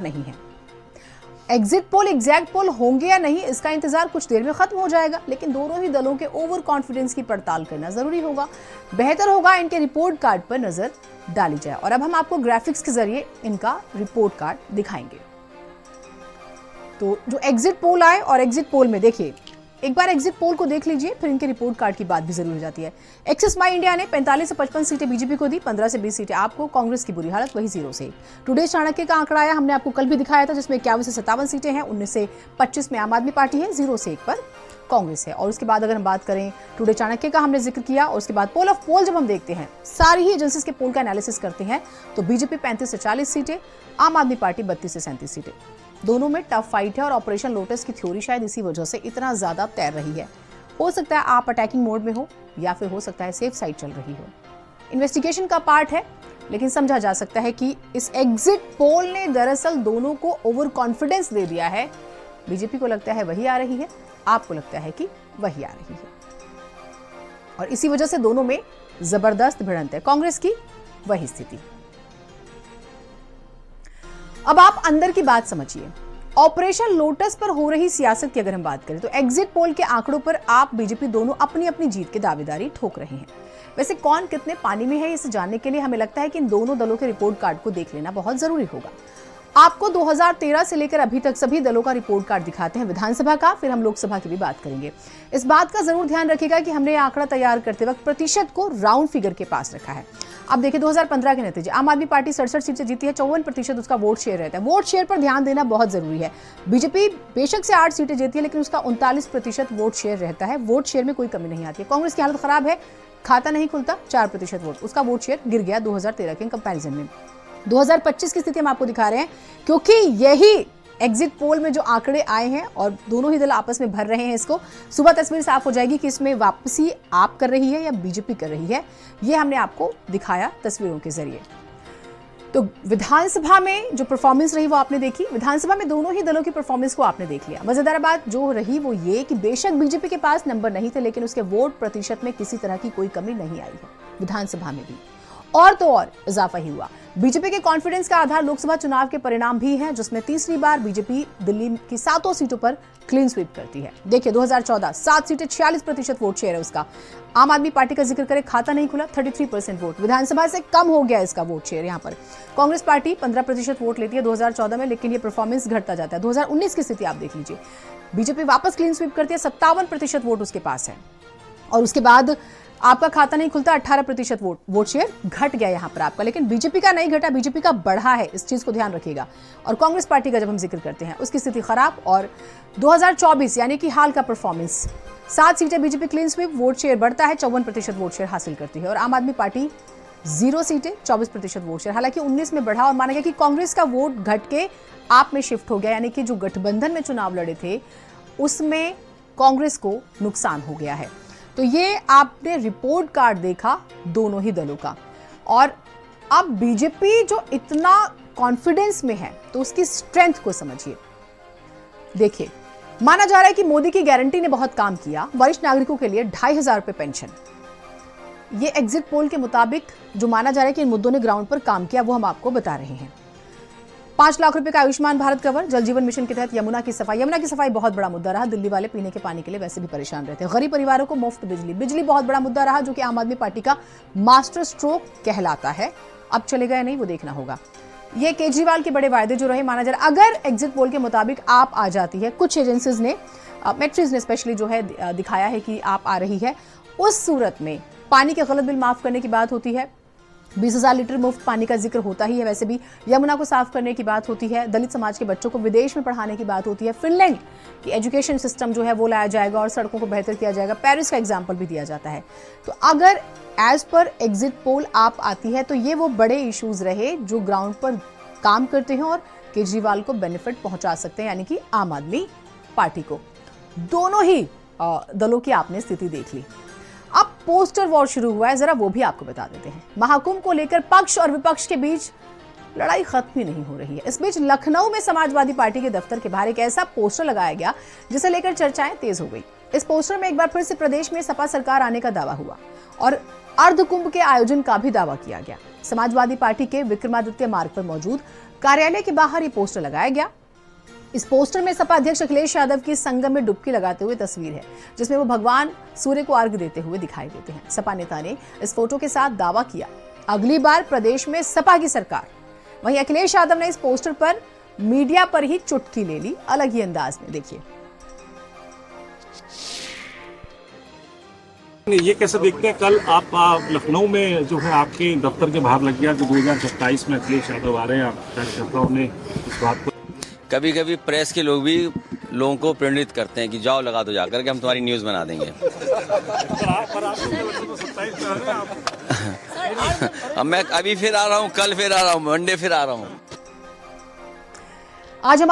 नहीं है। Exit poll exact पोल होंगे या नहीं, इसका इंतजार कुछ देर में खत्म हो जाएगा, लेकिन दोनों ही दलों के ओवर कॉन्फिडेंस की पड़ताल करना जरूरी होगा। बेहतर होगा इनके रिपोर्ट कार्ड पर नजर डाली जाए। और अब हम आपको ग्राफिक्स के जरिए इनका रिपोर्ट कार्ड दिखाएंगे। तो जो एग्जिट पोल आए और एग्जिट पोल में देखिए, एक बार एग्जिट पोल को देख लीजिए, फिर इनके रिपोर्ट कार्ड की बात भी जरूर हो जाती है। एक्सिस माई इंडिया ने 45 से 55 सीटें बीजेपी को दी, 15 से 20 सीटें आपको। कांग्रेस की बुरी हालत, वही 0 से 1। टुडे चाणक्य का आंकड़ा आया, हमने आपको कल भी दिखाया था, जिसमें 51 से 57 सीटें हैं, 19 से 25 में आम आदमी पार्टी है, 0 से 1 पर कांग्रेस है। और उसके बाद अगर हम बात करें टुडे चाणक्य का, हमने जिक्र किया, और उसके बाद पोल ऑफ पोल जब हम देखते हैं, सारी ही एजेंसीज के पोल का एनालिसिस करते हैं, तो बीजेपी 35 से 40 सीटें, आम आदमी पार्टी 32 से 37 सीटें। दोनों में टफ फाइट है और ऑपरेशन लोटस की थ्योरी शायद इसी वजह से इतना ज्यादा तैर रही है। हो सकता है आप अटैकिंग मोड में हो, या फिर हो सकता है सेफ साइड चल रही हो। इन्वेस्टिगेशन का पार्ट है, लेकिन समझा जा सकता है कि इस एग्जिट पोल ने दरअसल दोनों को ओवर कॉन्फिडेंस दे दिया है। बीजेपी को लगता है वही आ रही है, आपको लगता है कि वही आ रही है, और इसी वजह से दोनों में जबरदस्त भिड़ंत है। कांग्रेस की वही स्थिति। अब आप अंदर की बात समझिए। ऑपरेशन लोटस पर हो रही सियासत की अगर हम बात करें, तो एग्जिट पोल के आंकड़ों पर आप बीजेपी दोनों अपनी अपनी जीत की दावेदारी ठोक रहे हैं। वैसे कौन कितने पानी में है, इसे जानने के लिए हमें लगता है कि इन दोनों दलों के रिपोर्ट कार्ड को देख लेना बहुत जरूरी होगा। आपको 2013 से लेकर अभी तक सभी दलों का रिपोर्ट कार्ड दिखाते हैं, विधानसभा का, फिर हम लोकसभा की भी बात करेंगे। इस बात का जरूर ध्यान रखिएगा कि हमने आंकड़ा तैयार करते वक्त प्रतिशत को राउंड फिगर के पास रखा है। अब देखिए 2015 के नतीजे, आम आदमी पार्टी 67 सीट से जीती है, 54% उसका वोट शेयर रहता है। वोट शेयर पर ध्यान देना बहुत जरूरी है। बीजेपी बेशक से 8 सीटें जीती है, लेकिन उसका 39% वोट शेयर रहता है। वोट शेयर में कोई कमी नहीं आती है। कांग्रेस की हालत खराब है, खाता नहीं खुलता, 4% वोट, उसका वोट शेयर गिर गया 2013 के कंपैरिजन में। 2025 की स्थिति हम आपको दिखा रहे हैं, क्योंकि यही एग्जिट पोल में जो आंकड़े आए हैं और दोनों ही दल आपस में भर रहे हैं इसको, सुबह तस्वीर साफ हो जाएगी कि इसमें वापसी आप कर रही है या बीजेपी कर रही है। ये हमने आपको दिखाया तस्वीरों के जरिए। तो विधानसभा में जो परफॉर्मेंस रही वो आपने देखी। विधानसभा में दोनों ही दलों की परफॉर्मेंस को आपने देख लिया। मजेदार बात जो रही वो ये कि बेशक बीजेपी के पास नंबर नहीं थे, लेकिन उसके वोट प्रतिशत में किसी तरह की कोई कमी नहीं आई है विधानसभा में भी। और तो और इजाफा ही हुआ। बीजेपी के कॉन्फिडेंस का आधार लोकसभा चुनाव के परिणाम भी हैं, जिसमें तीसरी बार बीजेपी दिल्ली की 7 सीटों पर क्लीन स्वीप करती है। देखिए 2014 7 सीटें, 46% वोट शेयर है उसका। आम आदमी पार्टी का जिक्र करें, खाता नहीं खुला, 33% वोट, विधानसभा से कम हो गया इसका वोट शेयर। यहाँ पर कांग्रेस पार्टी 15% वोट लेती है 2014 में, लेकिन ये परफॉर्मेंस घटता जाता है। 2019 की स्थिति आप देख लीजिए, बीजेपी वापस क्लीन स्वीप करती है, 57% वोट उसके पास है, और उसके बाद आपका खाता नहीं खुलता, 18% वोट शेयर घट गया यहां पर आपका। लेकिन बीजेपी का नहीं घटा, बीजेपी का बढ़ा है, इस चीज को ध्यान रखिएगा। और कांग्रेस पार्टी का जब हम जिक्र करते हैं, उसकी स्थिति खराब। और 2024 यानी कि हाल का परफॉर्मेंस, 7 सीटें BJP clean sweep, vote share बढ़ता है, 54% वोट शेयर हासिल करती है। और आम आदमी पार्टी 0 सीटें, 24% वोट शेयर। हालांकि 19 में बढ़ा, और माना गया कि कांग्रेस का वोट घट के आप में शिफ्ट हो गया, यानी कि जो गठबंधन में चुनाव लड़े थे उसमें कांग्रेस को नुकसान हो गया है। तो ये आपने रिपोर्ट कार्ड देखा दोनों ही दलों का। और अब बीजेपी जो इतना कॉन्फिडेंस में है, तो उसकी स्ट्रेंथ को समझिए। देखिए, माना जा रहा है कि मोदी की गारंटी ने बहुत काम किया। वरिष्ठ नागरिकों के लिए 2500 रुपए पेंशन, ये एग्जिट पोल के मुताबिक जो माना जा रहा है कि इन मुद्दों ने ग्राउंड पर काम किया, वो हम आपको बता रहे हैं। 5 लाख रुपए का आयुष्मान भारत कवर, जल जीवन मिशन के तहत यमुना की सफाई। यमुना की सफाई बहुत बड़ा मुद्दा रहा। दिल्ली वाले पीने के पानी के लिए वैसे भी परेशान रहते हैं। गरीब परिवारों को मुफ्त बिजली, बिजली बहुत बड़ा मुद्दा रहा, जो कि आम आदमी पार्टी का मास्टर स्ट्रोक कहलाता है। अब चलेगा या नहीं वो देखना होगा। ये केजरीवाल के बड़े वायदे जो रहे, माना जा रहा, अगर एग्जिट पोल के मुताबिक आप आ जाती है, कुछ एजेंसीज ने, मेट्रीज ने स्पेशली जो है दिखाया है कि आप आ रही है, उस सूरत में पानी के गलत बिल माफ करने की बात होती है, 20,000 लीटर मुफ्त पानी का जिक्र होता ही है। वैसे भी यमुना को साफ करने की बात होती है, दलित समाज के बच्चों को विदेश में पढ़ाने की बात होती है, फिनलैंड की एजुकेशन सिस्टम जो है वो लाया जाएगा और सड़कों को बेहतर किया जाएगा, पेरिस का एग्जाम्पल भी दिया जाता है। तो अगर एज पर एग्जिट पोल आप आती है, तो ये वो बड़े इश्यूज रहे जो ग्राउंड पर काम करते हैं और केजरीवाल को बेनिफिट पहुंचा सकते हैं, यानी कि आम आदमी पार्टी को। दोनों ही दलों की आपने स्थिति देख ली। अब पोस्टर वॉर शुरू हुआ है, जरा वो भी आपको बता देते हैं। महाकुंभ को लेकर पक्ष और विपक्ष के बीच लड़ाई खत्म ही नहीं हो रही है। इस बीच लखनऊ में समाजवादी पार्टी के दफ्तर के बाहर एक ऐसा पोस्टर लगाया गया जिसे लेकर चर्चाएं तेज हो गई। इस पोस्टर में एक बार फिर से प्रदेश में सपा सरकार आने का दावा हुआ और अर्धकुंभ के आयोजन का भी दावा किया गया। समाजवादी पार्टी के विक्रमादित्य मार्ग पर मौजूद कार्यालय के बाहर ये पोस्टर लगाया गया। इस पोस्टर में सपा अध्यक्ष अखिलेश यादव की संगम में डुबकी लगाते हुए तस्वीर है, जिसमें वो भगवान सूर्य को अर्घ्य देते हुए दिखाई देते हैं। सपा नेता ने इस फोटो के साथ दावा किया, अगली बार प्रदेश में सपा की सरकार। वहीं अखिलेश यादव ने इस पोस्टर पर मीडिया पर ही चुटकी ले ली, अलग ही अंदाज में। देखिए, ये कैसे देखते हैं, कल आप लखनऊ में जो है आपके दफ्तर के बाहर लग गया कि 2027 में अखिलेश यादव आ रहे हैं, आप कार्यकर्ताओं ने इस बात को कभी कभी प्रेस के लोग भी लोगों को प्रेरित करते हैं कि जाओ लगा दो जाकर के हम तुम्हारी न्यूज़ बना देंगे। अब मैं अभी फिर आ रहा हूँ, कल फिर आ रहा हूँ, मंडे फिर आ रहा हूँ। आज